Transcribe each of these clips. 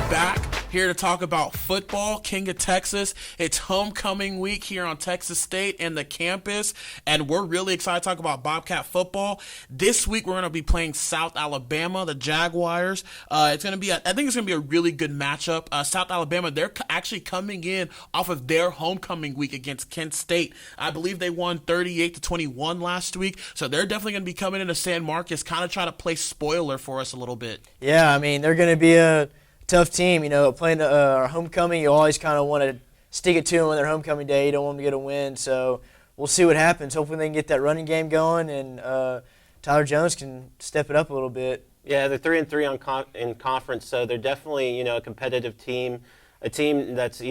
back here to talk about football, King of Texas. It's homecoming week here on Texas State and the campus, and we're really excited to talk about Bobcat football. This week we're going to be playing South Alabama, the Jaguars. I think it's going to be a really good matchup. South Alabama, they're actually coming in off of their homecoming week against Kent State. I believe they won 38-21 last week, so they're definitely going to be coming into San Marcos, kind of trying to play spoiler for us a little bit. Yeah, I mean, they're going to be a tough team. You know, playing our homecoming, you always kind of want to stick it to them on their homecoming day. You don't want them to get a win, so we'll see what happens. Hopefully they can get that running game going, and Tyler Jones can step it up a little bit. Yeah, they're 3-3 in conference, so they're definitely, a competitive team, a team that's,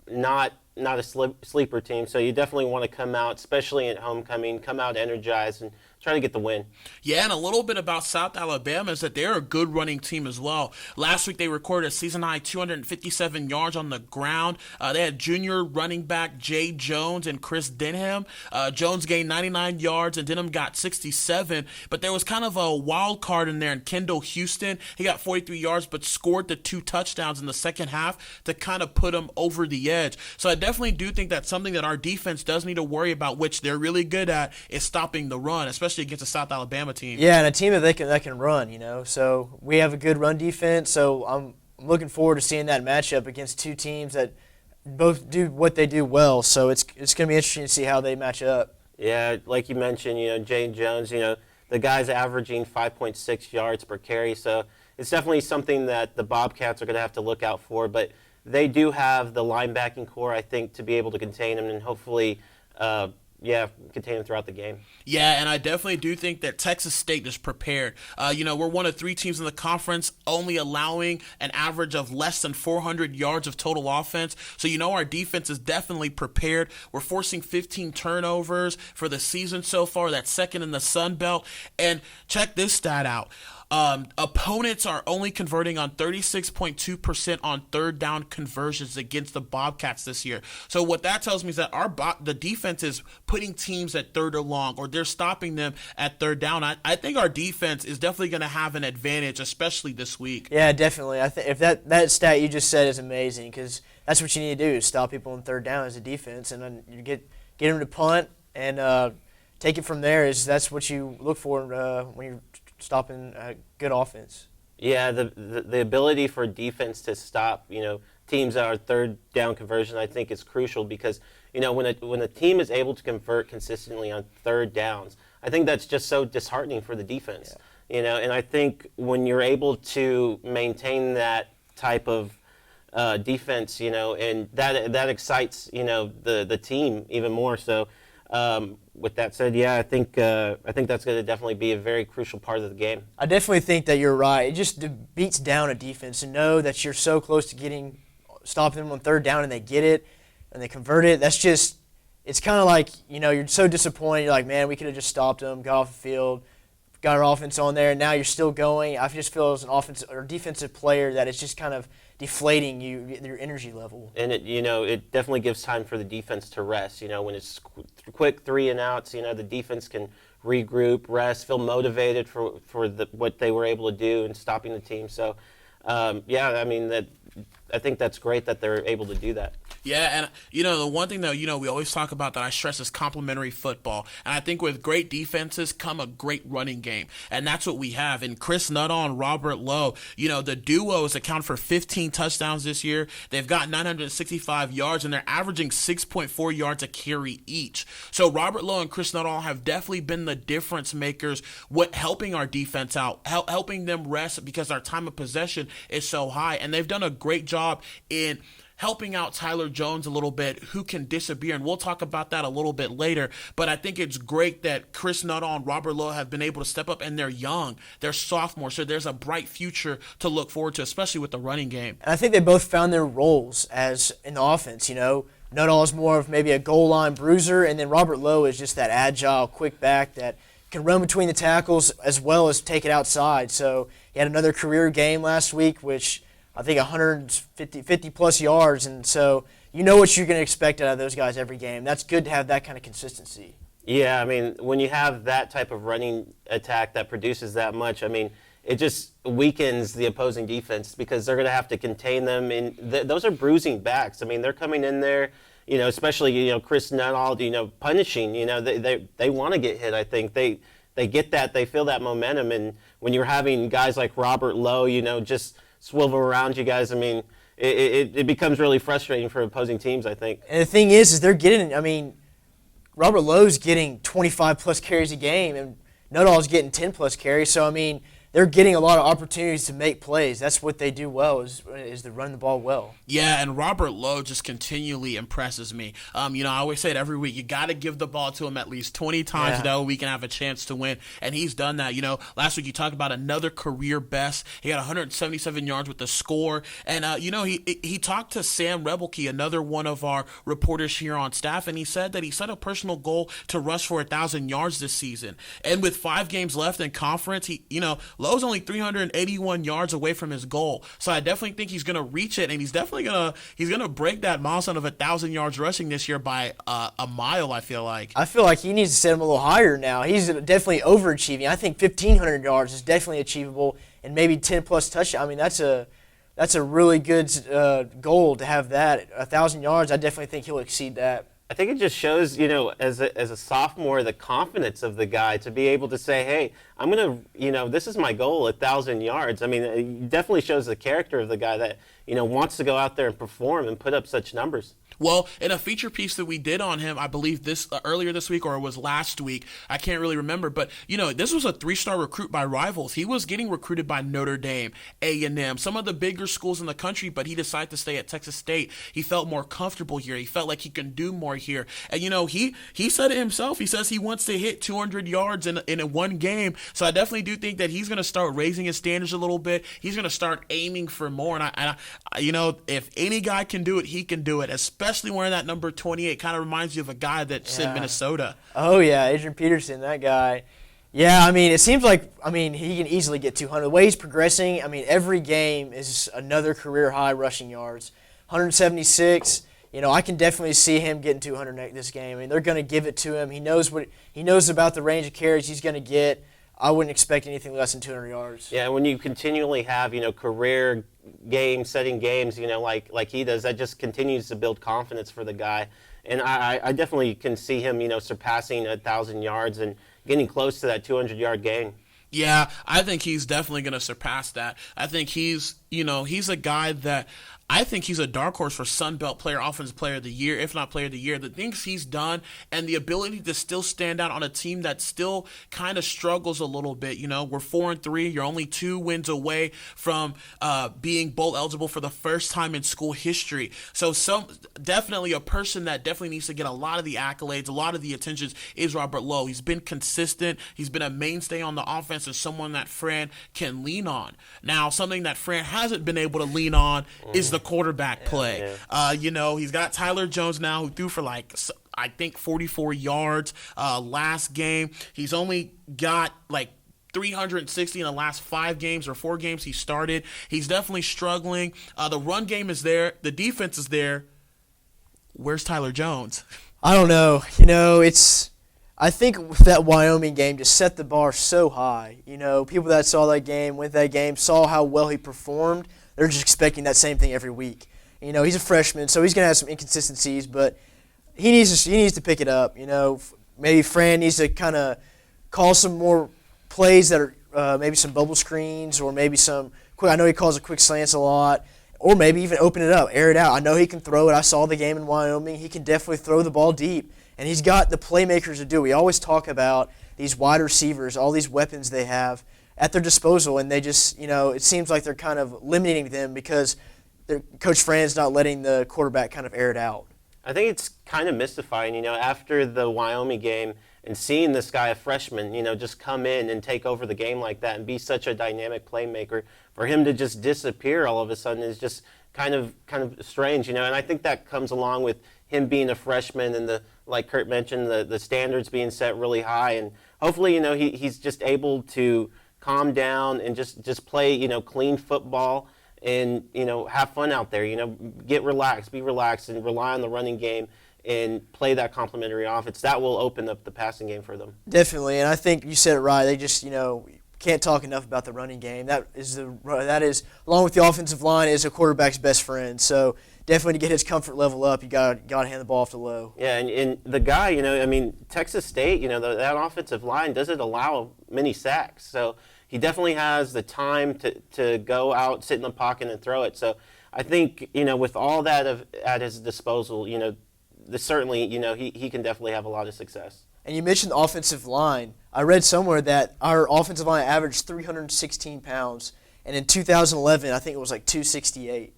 not a sleeper team. So you definitely want to come out, especially at homecoming, come out energized and try to get the win. Yeah, and a little bit about South Alabama is that they're a good running team as well. Last week they recorded a season-high 257 yards on the ground. They had junior running back Jay Jones and Chris Denham. Jones gained 99 yards and Denham got 67, but there was kind of a wild card in there in Kendall Houston. He got 43 yards but scored the 2 touchdowns in the second half to kind of put him over the edge. So I definitely do think that's something that our defense does need to worry about, which they're really good at, is stopping the run, especially against a South Alabama team. Yeah, and a team that can run, So we have a good run defense, so I'm looking forward to seeing that matchup against two teams that both do what they do well. So it's going to be interesting to see how they match up. Yeah, like you mentioned, Jay Jones, the guy's averaging 5.6 yards per carry, so it's definitely something that the Bobcats are going to have to look out for, but they do have the linebacking core, I think, to be able to contain him and hopefully contain him throughout the game. Yeah, and I definitely do think that Texas State is prepared. We're one of 3 teams in the conference only allowing an average of less than 400 yards of total offense. So, our defense is definitely prepared. We're forcing 15 turnovers for the season so far. That's second in the Sun Belt. And check this stat out. Opponents are only converting on 36.2% on third down conversions against the Bobcats this year. So what that tells me is that the defense is putting teams at third or long, or they're stopping them at third down. I think our defense is definitely going to have an advantage, especially this week. Yeah, definitely. I think if that stat you just said is amazing, because that's what you need to do is stop people on third down as a defense, and then you get them to punt and take it from there. That's what you look for when you're stopping good offense. Yeah, the ability for defense to stop, teams that are third down conversion, I think is crucial because, when a team is able to convert consistently on third downs, I think that's just so disheartening for the defense. Yeah. And I think when you're able to maintain that type of defense, and that excites, the team even more. So with that said, yeah, I think that's going to definitely be a very crucial part of the game. I definitely think that you're right. It just beats down a defense to know that you're so close to stopping them on third down and they get it and they convert it. That's just, it's kind of like, you're so disappointed. You're like, man, we could have just stopped them, got off the field, got our offense on there, and now you're still going. I just feel as an offensive or defensive player that it's just kind of deflating your energy level. And it definitely gives time for the defense to rest. When it's quick 3 and outs, the defense can regroup, rest, feel motivated for what they were able to do in stopping the team. So, I think that's great that they're able to do that. Yeah, and the one thing though, we always talk about that I stress is complementary football. And I think with great defenses come a great running game. And that's what we have. And Chris Nuttall and Robert Lowe, the duos account for 15 touchdowns this year. They've got 965 yards and they're averaging 6.4 yards a carry each. So Robert Lowe and Chris Nuttall have definitely been the difference makers, helping our defense out, helping them rest because our time of possession is so high. And they've done a great job in helping out Tyler Jones a little bit, who can disappear, and we'll talk about that a little bit later. But I think it's great that Chris Nuttall and Robert Lowe have bbeen able to step up, and they're young. They're sophomores, so there's a bright future to look forward to, especially with the running game. And I think they both found their roles as in the offense, Nuttall is more of maybe a goal line bruiser, and then Robert Lowe is just that agile, quick back that can run between the tackles as well as take it outside. So he had another career game last week, which I think 50-plus yards, and so what you're going to expect out of those guys every game. That's good to have that kind of consistency. Yeah, when you have that type of running attack that produces that much, it just weakens the opposing defense because they're going to have to contain them. And those are bruising backs. I mean, they're coming in there, especially, Chris Nuttall, punishing. They want to get hit, I think. They get that. They feel that momentum. And when you're having guys like Robert Lowe, just swivel around you guys, I mean, it becomes really frustrating for opposing teams, I think. And the thing is they're getting, Robert Lowe's getting 25-plus carries a game, and Nuttall's getting 10-plus carries. So, they're getting a lot of opportunities to make plays. That's what they do well, is to run the ball well. Yeah, and Robert Lowe just continually impresses me. I always say it every week. You got to give the ball to him at least 20 times, we can have a chance to win. And he's done that. Last week you talked about another career best. He got 177 yards with the score. And, he talked to Sam Rebelke, another one of our reporters here on staff, and he said that he set a personal goal to rush for 1,000 yards this season. And with 5 games left in conference, Lowe's only 381 yards away from his goal. So I definitely think he's going to reach it, and he's definitely going to break that milestone of 1,000 yards rushing this year by a mile, I feel like. I feel like he needs to set him a little higher now. He's definitely overachieving. I think 1,500 yards is definitely achievable, and maybe 10-plus touchdowns. That's a really good goal to have that. 1,000 yards, I definitely think he'll exceed that. I think it just shows, as a sophomore, the confidence of the guy to be able to say, hey, I'm going to, this is my goal, 1,000 yards. It definitely shows the character of the guy that, wants to go out there and perform and put up such numbers. Well, in a feature piece that we did on him, I believe this earlier this week or it was last week, I can't really remember, but this was a 3-star recruit by rivals. He was getting recruited by Notre Dame, A&M, some of the bigger schools in the country, but he decided to stay at Texas State. He felt more comfortable here. He felt like he can do more here. And he said it himself. He says he wants to hit 200 yards in one game. So I definitely do think that he's going to start raising his standards a little bit. He's going to start aiming for more. And I if any guy can do it, he can do it, especially wearing that number 28. Kind of reminds you of a guy that's in Minnesota. Oh, yeah, Adrian Peterson, that guy. Yeah, it seems like, he can easily get 200. The way he's progressing, every game is another career high rushing yards. 176, I can definitely see him getting 200 this game. They're going to give it to him. He knows about the range of carries he's going to get. I wouldn't expect anything less than 200 yards. Yeah, when you continually have, career game-setting games, like he does, that just continues to build confidence for the guy. And I definitely can see him, surpassing 1,000 yards and getting close to that 200-yard game. Yeah, I think he's definitely going to surpass that. I think he's a guy that I think he's a dark horse for Sun Belt Player, Offensive Player of the Year, if not Player of the Year. The things he's done and the ability to still stand out on a team that still kind of struggles a little bit. We're 4-3. You're only 2 wins away from being bowl eligible for the first time in school history. So definitely a person that definitely needs to get a lot of the accolades, a lot of the attentions is Robert Lowe. He's been consistent. He's been a mainstay on the offense and someone that Fran can lean on. Now, something that Fran hasn't been able to lean on is the quarterback play. He's got Tyler Jones now, who threw for I think 44 yards last game. He's only got 360 in the last 5 games or 4 games he started. He's definitely struggling. The run game is there. The defense is there. Where's Tyler Jones? I don't know. I think that Wyoming game just set the bar so high. People that saw that game, went that game, saw how well he performed. They're just expecting that same thing every week. He's a freshman, so he's going to have some inconsistencies, but he needs to pick it up. Maybe Fran needs to kind of call some more plays that are maybe some bubble screens or maybe some quick. I know he calls it quick slants a lot, or maybe even open it up, air it out. I know he can throw it. I saw the game in Wyoming. He can definitely throw the ball deep, and he's got the playmakers to do. We always talk about these wide receivers, all these weapons they have at their disposal, and they just, it seems like they're kind of limiting them because Coach Fran's not letting the quarterback kind of air it out. I think it's kind of mystifying, after the Wyoming game and seeing this guy, a freshman, just come in and take over the game like that and be such a dynamic playmaker. For him to just disappear all of a sudden is just kind of strange, and I think that comes along with him being a freshman and like Kurt mentioned, the standards being set really high, and hopefully, he's just able to calm down and just play, clean football and, have fun out there, get relaxed, be relaxed and rely on the running game and play that complementary offense. That will open up the passing game for them. Definitely, and I think you said it right. They just, can't talk enough about the running game. That is along with the offensive line, is a quarterback's best friend. So definitely to get his comfort level up, you got to hand the ball off to Lowe. Yeah, and the guy, Texas State, that offensive line doesn't allow many sacks. So he definitely has the time to go out, sit in the pocket, and throw it. So I think, with all that at his disposal, certainly, he can definitely have a lot of success. And you mentioned the offensive line. I read somewhere that our offensive line averaged 316 pounds, and in 2011, I think it was like 268.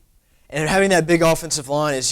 And having that big offensive line is,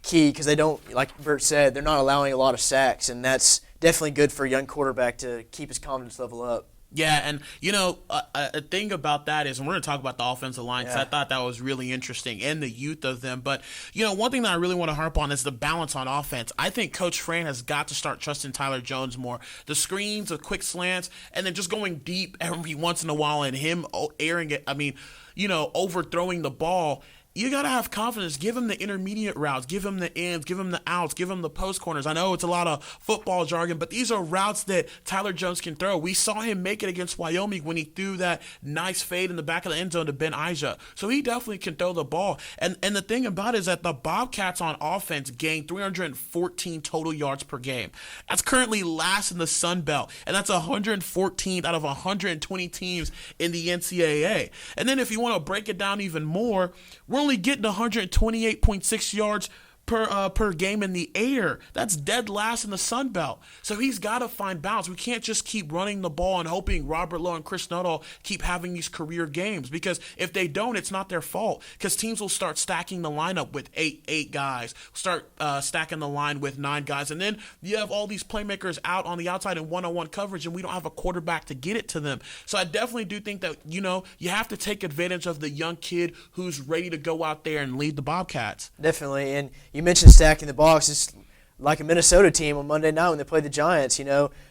key because they don't, like Bert said, they're not allowing a lot of sacks, and that's definitely good for a young quarterback to keep his confidence level up. Yeah, and a thing about that is, and we're going to talk about the offensive line because I thought that was really interesting and the youth of them. But, one thing that I really want to harp on is the balance on offense. I think Coach Fran has got to start trusting Tyler Jones more. The screens, the quick slants, and then just going deep every once in a while and him airing it. Overthrowing the ball. You got to have confidence. Give him the intermediate routes. Give him the ins. Give him the outs. Give him the post corners. I know it's a lot of football jargon, but these are routes that Tyler Jones can throw. We saw him make it against Wyoming when he threw that nice fade in the back of the end zone to Ben Ija. So he definitely can throw the ball. And the thing about it is that the Bobcats on offense gained 314 total yards per game. That's currently last in the Sun Belt, and that's 114 out of 120 teams in the NCAA. And then if you want to break it down even more, we're only getting 128.6 yards per game in the air. That's dead last in the Sun Belt. So he's got to find balance. We can't just keep running the ball and hoping Robert Lowe and Chris Nuttall keep having these career games, because if they don't, it's not their fault, because teams will start stacking the lineup with eight guys, start stacking the line with 9 guys, and then you have all these playmakers out on the outside in one-on-one coverage, and we don't have a quarterback to get it to them. So I definitely do think that, you have to take advantage of the young kid who's ready to go out there and lead the Bobcats. Definitely, and you mentioned stacking the box. It's like a Minnesota team on Monday night when they played the Giants.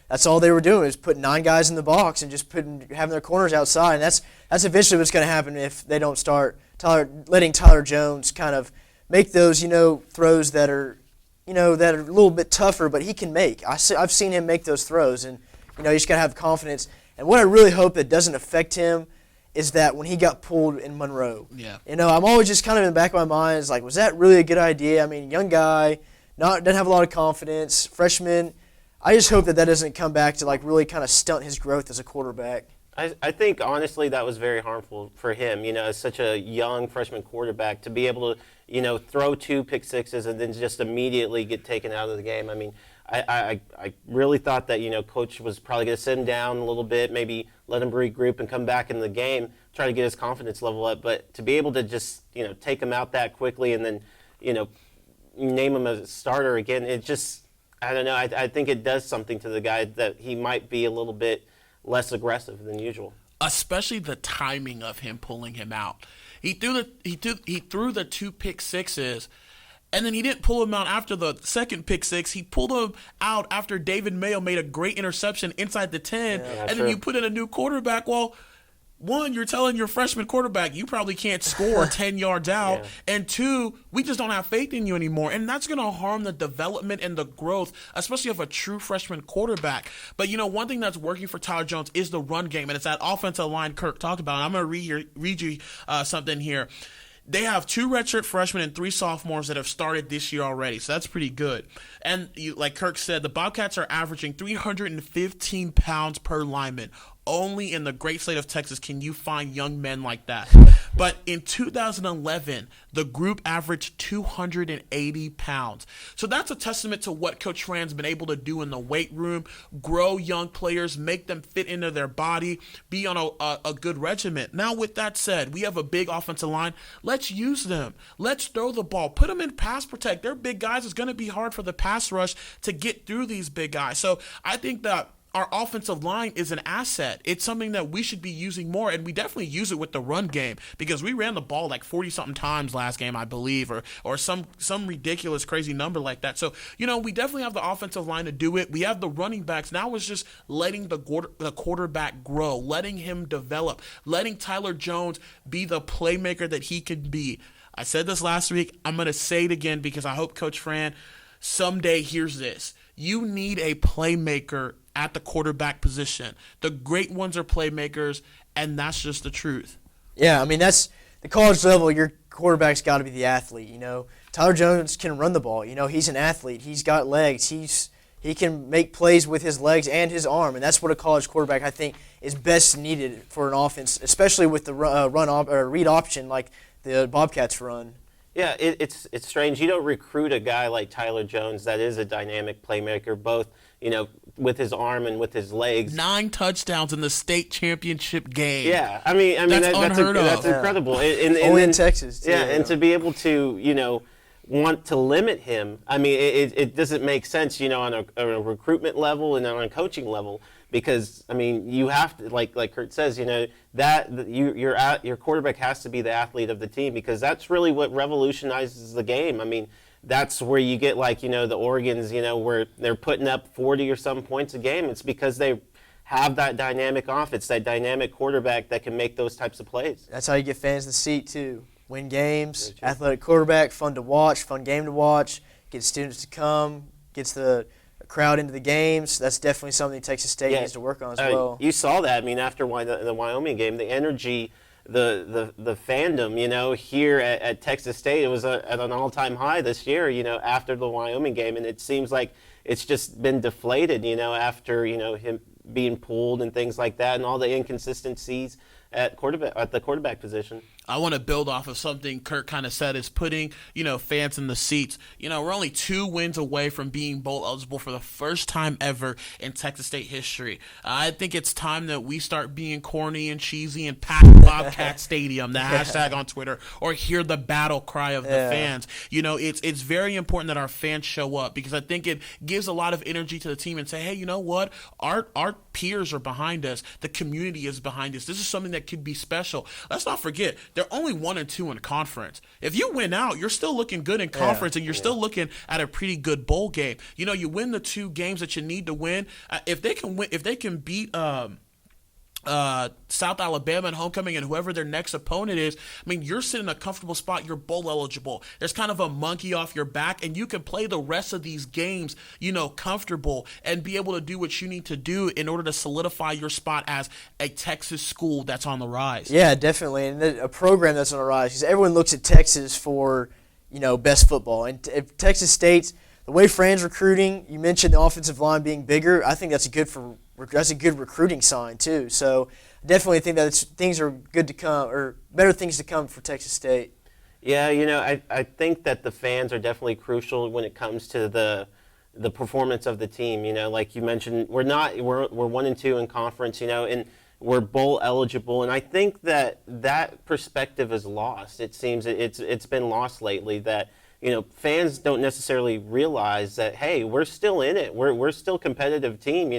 That's all they were doing, was putting 9 guys in the box and just having their corners outside. And that's eventually what's going to happen if they don't start letting Tyler Jones kind of make those throws that are a little bit tougher, but he can make. I've seen him make those throws, and you just got to have confidence. And what I really hope that doesn't affect him is that when he got pulled in Monroe. Yeah. I'm always just kind of in the back of my mind, is like, was that really a good idea? I mean, young guy, doesn't have a lot of confidence, freshman. I just hope that doesn't come back to really kind of stunt his growth as a quarterback. I think, honestly, that was very harmful for him, as such a young freshman quarterback, to be able to, throw 2 pick sixes and then just immediately get taken out of the game. I mean, I really thought that, Coach was probably going to sit him down a little bit, maybe let him regroup and come back in the game, try to get his confidence level up. But to be able to just, take him out that quickly and then, name him as a starter again, it just, I don't know. I think it does something to the guy that he might be a little bit less aggressive than usual. Especially the timing of him pulling him out. He threw the 2 pick sixes, and then he didn't pull him out after the second pick six. He pulled him out after David Mayo made a great interception inside the 10, and then you put in a new quarterback. Well, one, you're telling your freshman quarterback you probably can't score 10 yards out, and 2, we just don't have faith in you anymore, and that's going to harm the development and the growth, especially of a true freshman quarterback. But, one thing that's working for Tyler Jones is the run game, and it's that offensive line Kirk talked about. And I'm going to read you something here. They have 2 redshirt freshmen and 3 sophomores that have started this year already, so that's pretty good. And like Kirk said, the Bobcats are averaging 315 pounds per lineman. Only in the great state of Texas can you find young men like that. But in 2011, the group averaged 280 pounds. So that's a testament to what Coach Fran's been able to do in the weight room, grow young players, make them fit into their body, be on a good regiment. Now, with that said, we have a big offensive line. Let's use them. Let's throw the ball. Put them in pass protect. They're big guys. It's going to be hard for the pass rush to get through these big guys. So I think that our offensive line is an asset. It's something that we should be using more, and we definitely use it with the run game, because we ran the ball like 40-something times last game, I believe, or some ridiculous, crazy number like that. So, we definitely have the offensive line to do it. We have the running backs. Now it's just letting the quarterback grow, letting him develop, letting Tyler Jones be the playmaker that he can be. I said this last week. I'm going to say it again because I hope Coach Fran someday hears this. You need a playmaker at the quarterback position. The great ones are playmakers, and that's just the truth. Yeah, I mean, that's the college level. Your quarterback's got to be the athlete. Tyler Jones can run the ball. He's an athlete. He's got legs. He can make plays with his legs and his arm, and that's what a college quarterback, I think, is best needed for an offense, especially with the read option like the Bobcats run. Yeah, it's strange. You don't recruit a guy like Tyler Jones that is a dynamic playmaker, both with his arm and with his legs. 9 touchdowns in the state championship game. Yeah, I mean that's unheard of. That's incredible. Only in Texas, too. Yeah, and to be able to want to limit him, I mean, it doesn't make sense, on a recruitment level and on a coaching level. Because I mean, you have to, like Kurt says, that your quarterback has to be the athlete of the team, because that's really what revolutionizes the game. I mean, that's where you get the Oregons, where they're putting up 40 or some points a game. It's because they have that dynamic offense, that dynamic quarterback that can make those types of plays. That's how you get fans in the seat too. Win games, athletic quarterback, fun to watch, fun game to watch. Gets students to come, gets the crowd into the games. That's definitely something Texas State needs to work on as well. You saw that. I mean, after the Wyoming game, the energy, the fandom, here at Texas State, it was at an all-time high this year, after the Wyoming game, and it seems like it's just been deflated, after, him being pulled and things like that, and all the inconsistencies at the quarterback position. I want to build off of something Kurt kind of said, is putting, fans in the seats. We're only 2 wins away from being bowl eligible for the first time ever in Texas State history. I think it's time that we start being corny and cheesy and pack Bobcat Stadium, the hashtag on Twitter, or hear the battle cry of the fans. It's very important that our fans show up, because I think it gives a lot of energy to the team and say, hey, you know what? Our peers are behind us. The community is behind us. This is something that could be special. Let's not forget, they're only 1-2 in conference. If you win out, you're still looking good in conference, and you're still looking at a pretty good bowl game. You win the 2 games that you need to win. If they can beat South Alabama and homecoming and whoever their next opponent is, I mean, you're sitting in a comfortable spot. You're bowl eligible. There's kind of a monkey off your back, and you can play the rest of these games, comfortable, and be able to do what you need to do in order to solidify your spot as a Texas school that's on the rise. Yeah, definitely, and a program that's on the rise, because everyone looks at Texas for, best football. And if Texas State's, the way Fran's recruiting, you mentioned the offensive line being bigger, I think that's a good recruiting sign too. So definitely think that things are good to come, or better things to come for Texas State. Yeah, I think that the fans are definitely crucial when it comes to the performance of the team. Like you mentioned, we're 1-2 in conference, and we're bowl eligible, and I think that perspective is lost. It seems it's been lost lately, that fans don't necessarily realize that, hey, we're still in it. We're still a competitive team.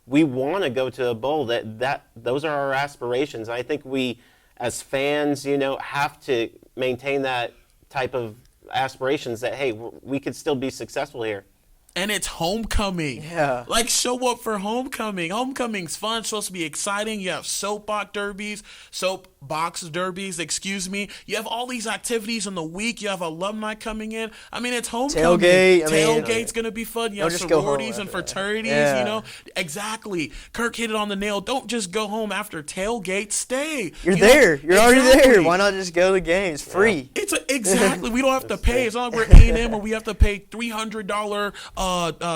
We want to go to a bowl. Those are our aspirations. I think we, as fans, have to maintain that type of aspirations, that, hey, we could still be successful here. And it's homecoming. Yeah. Show up for homecoming. Homecoming's fun. It's supposed to be exciting. You have soapbox derbies, You have all these activities in the week. You have alumni coming in. I mean, it's homecoming. Tailgate's going to be fun. You have sororities and fraternities, Exactly. Kirk hit it on the nail. Don't just go home after tailgate. Stay. You're there. You're already there. Why not just go to the game? It's free. Exactly. We don't have to pay. It's not like we're A&M where we have to pay $300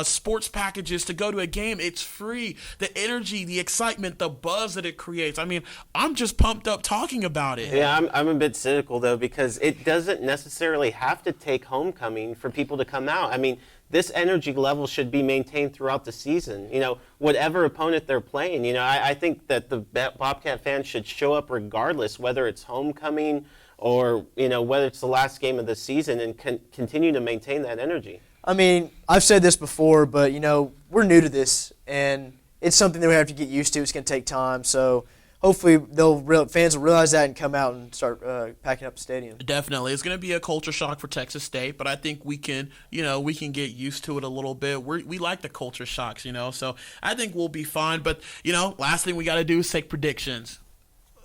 sports packages to go to a game. It's free. The energy, the excitement, the buzz that it creates. I mean, I'm just pumped up talking about it. Yeah, I'm a bit cynical, though, because it doesn't necessarily have to take homecoming for people to come out. I mean, this energy level should be maintained throughout the season. Whatever opponent they're playing. I think that the Bobcat fans should show up regardless, whether it's homecoming or, whether it's the last game of the season, and continue to maintain that energy. I mean, I've said this before, but, we're new to this, and it's something that we have to get used to. It's going to take time, so hopefully fans will realize that and come out and start packing up the stadium. Definitely. It's going to be a culture shock for Texas State, but I think we can get used to it a little bit. We like the culture shocks, so I think we'll be fine. But, last thing we got to do is take predictions.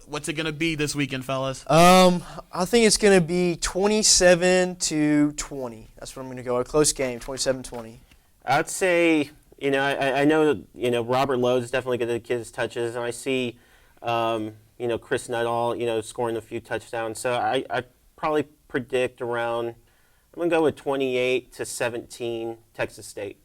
What's it going to be this weekend, fellas? I think it's going to be 27-20. That's what I'm going to go. A close game, 27-20. I'd say I know Robert Lowe's definitely going to get his touches, and I see Chris Nuttall scoring a few touchdowns. So I probably predict around, I'm going to go with 28-17 Texas State.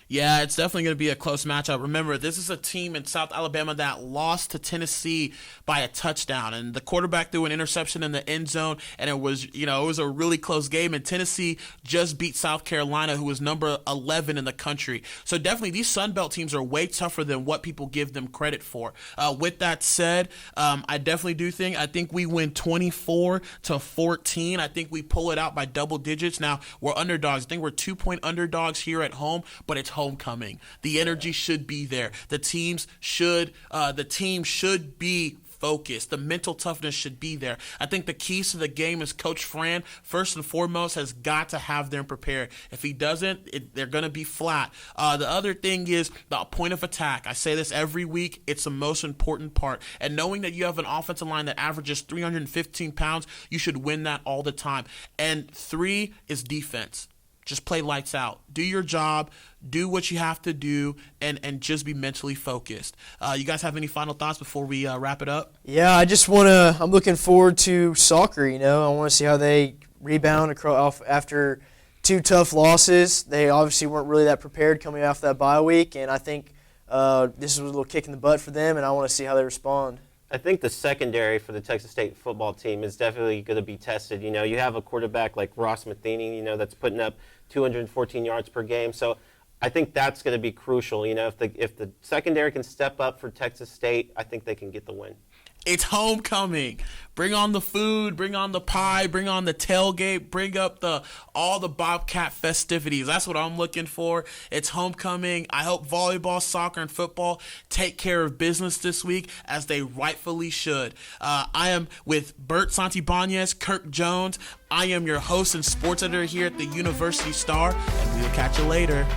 Yeah, it's definitely going to be a close matchup. Remember, this is a team in South Alabama that lost to Tennessee by a touchdown, and the quarterback threw an interception in the end zone, and it was a really close game, and Tennessee just beat South Carolina, who was number 11 in the country. So definitely these Sun Belt teams are way tougher than what people give them credit for. With that said, I definitely I think we win 24-14. I think we pull it out by double digits. Now, we're underdogs. I think we're 2-point underdogs here at home, but it's homecoming. The energy should be there. The team should be focused. The mental toughness should be there. I think the keys to the game is Coach Fran, first and foremost, has got to have them prepared. If he doesn't, they're going to be flat. The other thing is the point of attack. I say this every week. It's the most important part. And knowing that you have an offensive line that averages 315 pounds, you should win that all the time. And 3 is defense. Just play lights out. Do your job. Do what you have to do, and just be mentally focused. You guys have any final thoughts before we wrap it up? Yeah, I'm looking forward to soccer, I want to see how they rebound after 2 tough losses. They obviously weren't really that prepared coming off that bye week, and I think this was a little kick in the butt for them, and I want to see how they respond. I think the secondary for the Texas State football team is definitely going to be tested. You have a quarterback like Ross Matheny, that's putting up 214 yards per game. So I think that's going to be crucial. If the secondary can step up for Texas State, I think they can get the win. It's homecoming. Bring on the food, bring on the pie, bring on the tailgate, bring up all the Bobcat festivities. That's what I'm looking for. It's homecoming. I hope volleyball, soccer, and football take care of business this week as they rightfully should. I am with Bert Santibanez, Kirk Jones. I am your host and sports editor here at the University Star, and we'll catch you later.